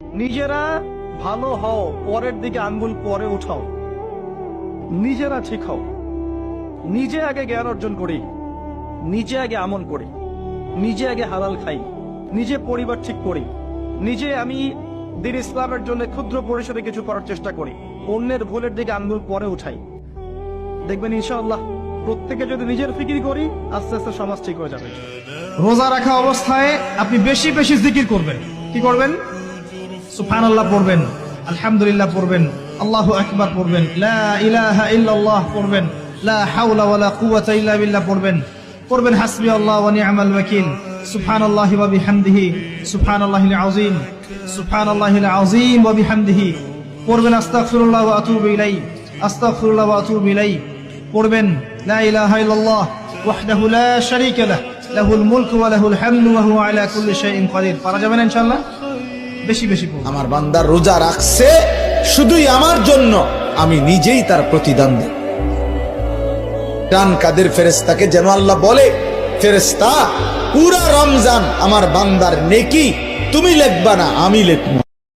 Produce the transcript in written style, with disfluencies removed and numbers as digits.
নিজেরা ভালো হও, পরের দিকে আঙ্গুল পরে উঠাও। নিজেরা ঠিক হও, নিজে আগে জ্ঞান অর্জন করি, নিজে আগে আমল করি, নিজে আগে হালাল খাই, নিজে পরিবার ঠিক করি, নিজে আমি দিন ইসলামের জন্য ক্ষুদ্র পরিসরে কিছু করার চেষ্টা করি, অন্যের ভুলের দিকে আঙ্গুল পরে উঠাই। দেখবেন ইনশাআল্লাহ প্রত্যেকে যদি নিজের ফিকির করি, আস্তে আস্তে সমাজ ঠিক হয়ে যাবে। রোজা রাখা অবস্থায় আপনি বেশি বেশি জিকির করবেন। কি করবেন? সুবহানাল্লাহ পড়বেন, আলহামদুলিল্লাহ পড়বেন, আল্লাহু আকবার পড়বেন, লা ইলাহা ইল্লাল্লাহ পড়বেন, লা হাওলা ওয়ালা কুওয়াতা ইল্লা বিল্লাহ পড়বেন হাসবি আল্লাহ ওয়া নি'মাল ওয়াকিল, সুবহানাল্লাহি ওয়া বিহামদিহি, সুবহানাল্লাহিল আযীম, সুবহানাল্লাহিল আযীম ওয়া বিহামদিহি। পড়বেন আস্তাগফিরুল্লাহ ওয়া আতুবু ইলাইহি, আস্তাগফিরুল্লাহ ওয়া আতুবু ইলাইহি। পড়বেন লা ইলাহা ইল্লাল্লাহ ওয়াহদাহু লা শারীকা লাহু, লাহুল মুলকু ওয়া লাহুল হামদু ওয়া হুয়া আলা কুল্লি শাইইন কাদির। পারা যাবে না ইনশাআল্লাহ? বেশি বেশি পড়ুন। আমার বান্দা রোজা রাখছে শুধুই আমার জন্য, আমি নিজেই তার প্রতিদান দেব। ডান কাদের ফেরেশতাকে যেন আল্লাহ বলে, ফেরেশতা পুরা রমজান আমার বান্দার নেকি তুমি লিখবা না, আমি লিখব।